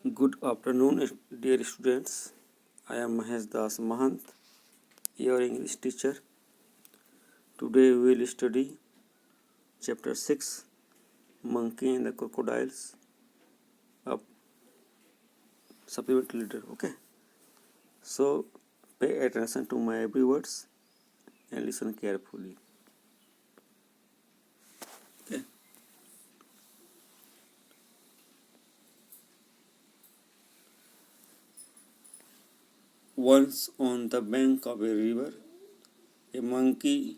Good afternoon, dear students. I am Mahesh Das Mahant, your English teacher. Today we will study chapter 6, Monkey and the Crocodiles of Supplementary Leader. Okay. So pay attention to my every words and listen carefully. Okay. Once on the bank of a river, a monkey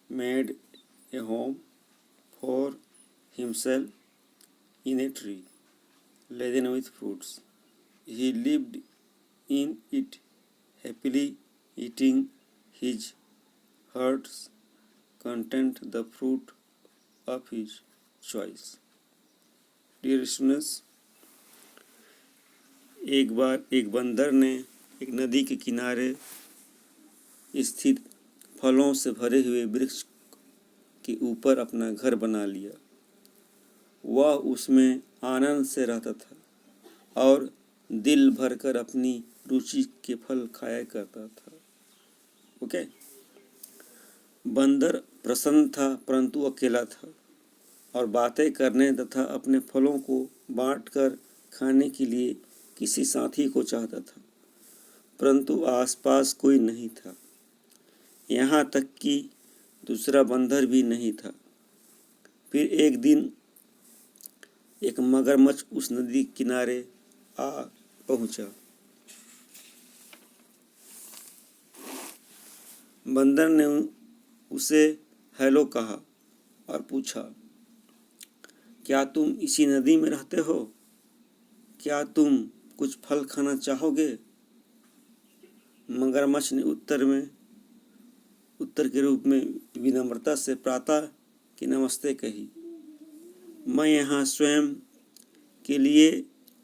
made a home for himself in a tree laden with fruits. He lived in it, happily eating his heart's content, the fruit of his choice. Dear students, एक बार एक बंदर ने एक नदी के किनारे स्थित फलों से भरे हुए वृक्ष के ऊपर अपना घर बना लिया। वह उसमें आनंद से रहता था और दिल भरकर अपनी रुचि के फल खाया करता था। ओके। बंदर प्रसन्न था परंतु अकेला था और बातें करने तथा अपने फलों को बांटकर खाने के लिए किसी साथी को चाहता था, परंतु आसपास कोई नहीं था। यहाँ तक कि दूसरा बंदर भी नहीं था। फिर एक दिन एक मगरमच्छ उस नदी किनारे आ पहुंचा। बंदर ने उसे हेलो कहा और पूछा, क्या तुम इसी नदी में रहते हो? क्या तुम कुछ फल खाना चाहोगे? मगरमच्छ ने उत्तर के रूप में विनम्रता से प्रातः की नमस्ते कही। मैं यहाँ स्वयं के लिए,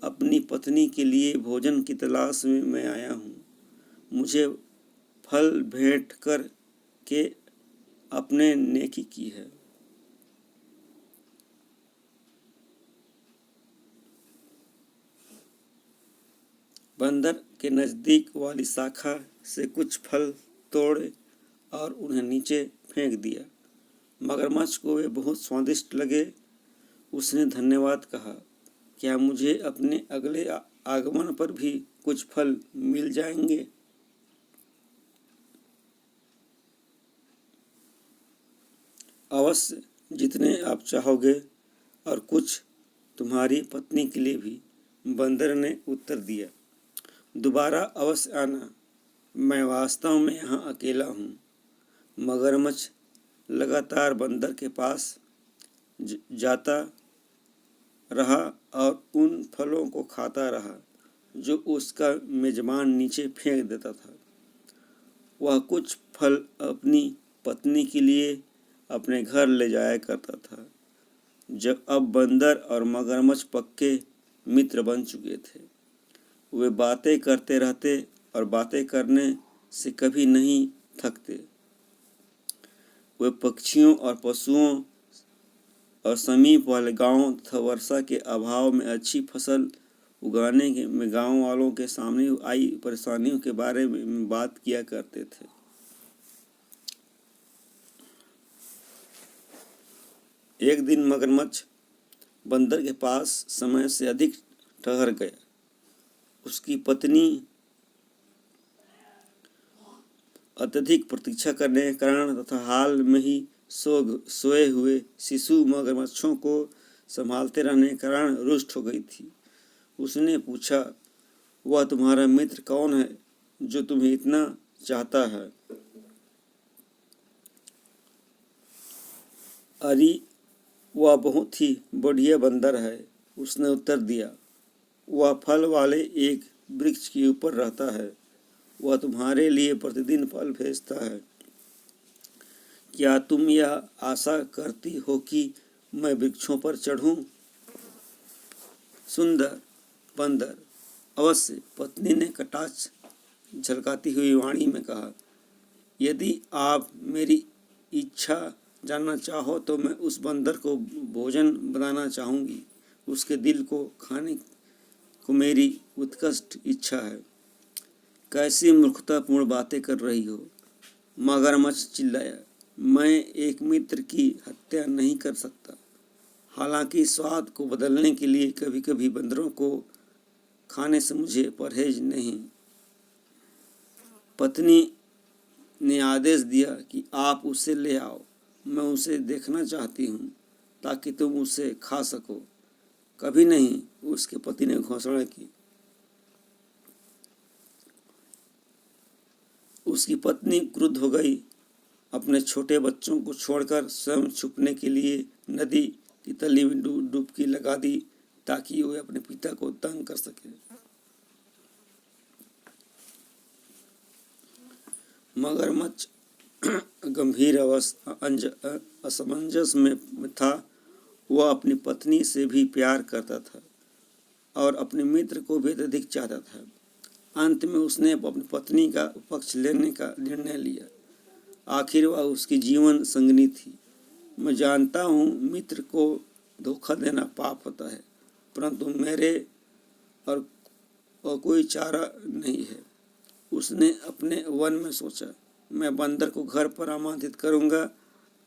अपनी पत्नी के लिए भोजन की तलाश में मैं आया हूँ। मुझे फल भेंट कर के अपने नेकी की है। बंदर के नज़दीक वाली शाखा से कुछ फल तोड़े और उन्हें नीचे फेंक दिया। मगरमच्छ को वे बहुत स्वादिष्ट लगे। उसने धन्यवाद कहा, क्या मुझे अपने अगले आगमन पर भी कुछ फल मिल जाएंगे? अवश्य, जितने आप चाहोगे और कुछ तुम्हारी पत्नी के लिए भी, बंदर ने उत्तर दिया। दोबारा अवश्य आना, मैं वास्तव में यहाँ अकेला हूँ। मगरमच्छ लगातार बंदर के पास जाता रहा और उन फलों को खाता रहा जो उसका मेजबान नीचे फेंक देता था। वह कुछ फल अपनी पत्नी के लिए अपने घर ले जाया करता था। जब अब बंदर और मगरमच्छ पक्के मित्र बन चुके थे। वे बातें करते रहते और बातें करने से कभी नहीं थकते। वे पक्षियों और पशुओं और समीप वाले गांवों तथा वर्षा के अभाव में अच्छी फसल उगाने में गांव वालों के सामने आई परेशानियों के बारे में बात किया करते थे। एक दिन मगरमच्छ बंदर के पास समय से अधिक ठहर गया। उसकी पत्नी अत्यधिक प्रतीक्षा करने के कारण तथा हाल में ही सोए हुए शिशु मगरमच्छों को संभालते रहने के कारण रुष्ट हो गई थी। उसने पूछा, वह तुम्हारा मित्र कौन है जो तुम्हें इतना चाहता है? अरे, वह बहुत ही बढ़िया बंदर है, उसने उत्तर दिया। वह फल वाले एक वृक्ष के ऊपर रहता है। वह तुम्हारे लिए प्रतिदिन फल भेजता है। क्या तुम यह आशा करती हो कि मैं वृक्षों पर चढ़ूं? सुंदर बंदर, अवश्य, पत्नी ने कटाक्ष झलकाती हुई वाणी में कहा। यदि आप मेरी इच्छा जानना चाहो तो मैं उस बंदर को भोजन बनाना चाहूँगी। उसके दिल को खाने को मेरी उत्कृष्ट इच्छा है। कैसी मूर्खतापूर्ण बातें कर रही हो। मगरमच्छ चिल्लाया, मैं एक मित्र की हत्या नहीं कर सकता। हालांकि स्वाद को बदलने के लिए कभी कभी बंदरों को खाने से मुझे परहेज नहीं। पत्नी ने आदेश दिया कि आप उसे ले आओ, मैं उसे देखना चाहती हूँ ताकि तुम उसे खा सको। कभी नहीं, उसके पति ने घोषणा की। उसकी पत्नी क्रुद्ध हो गई। अपने छोटे बच्चों को छोड़कर स्वयं छुपने के लिए नदी की तली में डुबकी लगा दी ताकि वह अपने पिता को तंग कर सके। मगरमच्छ गंभीर असमंजस में था। वह अपनी पत्नी से भी प्यार करता था और अपने मित्र को भी अधिक चाहता था। अंत में उसने अपनी पत्नी का पक्ष लेने का निर्णय लिया। आखिर वह उसकी जीवन संगिनी थी। मैं जानता हूँ मित्र को धोखा देना पाप होता है, परंतु मेरे और कोई चारा नहीं है। उसने अपने वन में सोचा, मैं बंदर को घर पर आमंत्रित करूँगा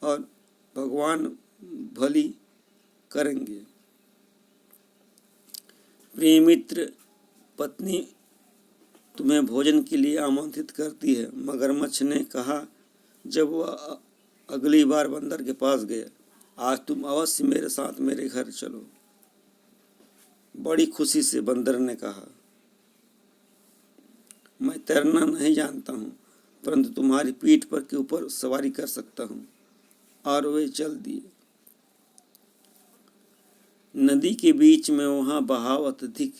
और भगवान भली करेंगे। प्रिय मित्र, पत्नी तुम्हें भोजन के लिए आमंत्रित करती है, मगरमच्छ ने कहा जब वह अगली बार बंदर के पास गया। आज तुम अवश्य मेरे साथ मेरे घर चलो। बड़ी खुशी से बंदर ने कहा, मैं तैरना नहीं जानता हूँ, परंतु तुम्हारी पीठ पर के ऊपर सवारी कर सकता हूँ। और वे चल दिए। नदी के बीच में वहाँ बहाव अत्यधिक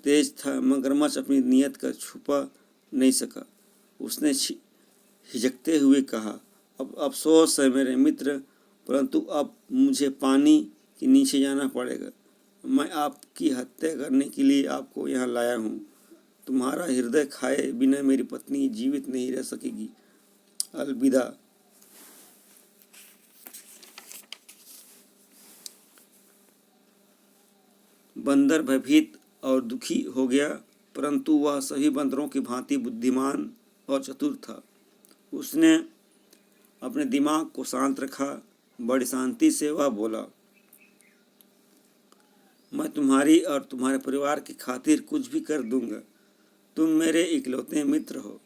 तेज था। मगरमच्छ अपनी नियत का छुपा नहीं सका। उसने हिचकते हुए कहा, अब अफसोस है मेरे मित्र, परंतु अब मुझे पानी के नीचे जाना पड़ेगा। मैं आपकी हत्या करने के लिए आपको यहाँ लाया हूँ। तुम्हारा हृदय खाए बिना मेरी पत्नी जीवित नहीं रह सकेगी। अलविदा। बंदर भयभीत और दुखी हो गया, परंतु वह सभी बंदरों की भांति बुद्धिमान और चतुर था। उसने अपने दिमाग को शांत रखा। बड़ी शांति से वह बोला, मैं तुम्हारी और तुम्हारे परिवार की खातिर कुछ भी कर दूंगा। तुम मेरे इकलौते मित्र हो।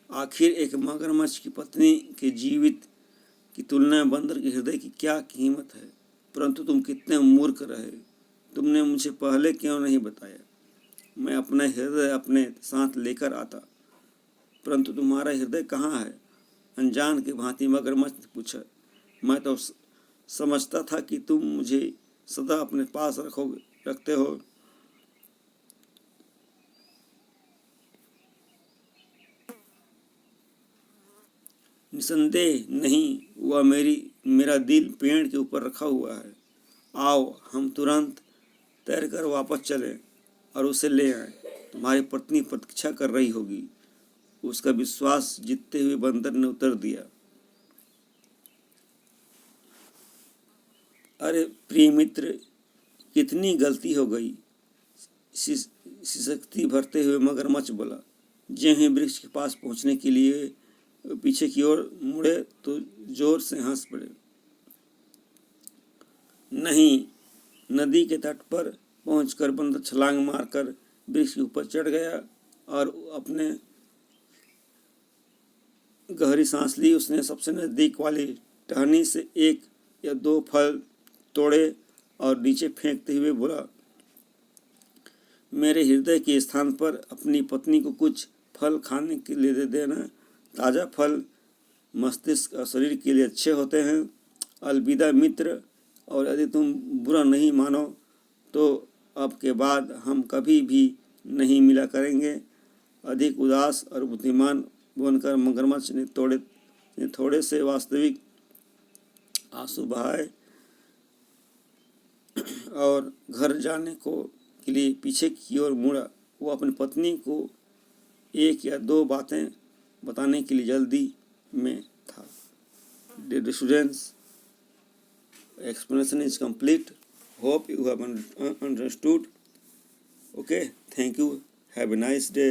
आखिर एक मगरमच्छ की पत्नी के जीवित की तुलना में बंदर के हृदय की क्या कीमत है। परंतु तुम कितने मूर्ख रहे। तुमने मुझे पहले क्यों नहीं बताया। मैं अपना हृदय अपने साथ लेकर आता। परंतु तुम्हारा हृदय कहाँ है, अनजान की भांति मगरमच्छ ने पूछा। मैं तो समझता था कि तुम मुझे सदा अपने पास रखते हो। निसंदेह नहीं, वह मेरा दिल पेड़ के ऊपर रखा हुआ है। आओ हम तुरंत तैरकर वापस चलें और उसे ले आएं। तुम्हारी पत्नी प्रतीक्षा कर रही होगी। उसका विश्वास जीतते हुए बंदर ने उत्तर दिया, अरे प्रिय मित्र, कितनी गलती हो गई। सिसकती भरते हुए मगरमच्छ बोला। ज्यों ही वृक्ष के पास पहुंचने के लिए पीछे की ओर मुड़े तो जोर से हंस पड़े। नहीं। नदी के तट पर पहुंचकर बंदर छलांग मारकर वृक्ष के ऊपर चढ़ गया और अपने गहरी सांस ली। उसने सबसे नजदीक वाली टहनी से 1 या 2 फल तोड़े और नीचे फेंकते हुए बोला, मेरे हृदय के स्थान पर अपनी पत्नी को कुछ फल खाने के लिए दे देना। ताज़ा फल मस्तिष्क और शरीर के लिए अच्छे होते हैं। अलविदा मित्र, और यदि तुम बुरा नहीं मानो तो अब के बाद हम कभी भी नहीं मिला करेंगे। अधिक उदास और बुद्धिमान बनकर मगरमच्छ ने थोड़े से वास्तविक आंसू बहाए और घर जाने के लिए पीछे की ओर मुड़ा। वो अपनी पत्नी को 1 या 2 बातें बताने के लिए जल्दी में था। Dear students, explanation is complete. Hope you have understood. Okay, thank you, have a nice day.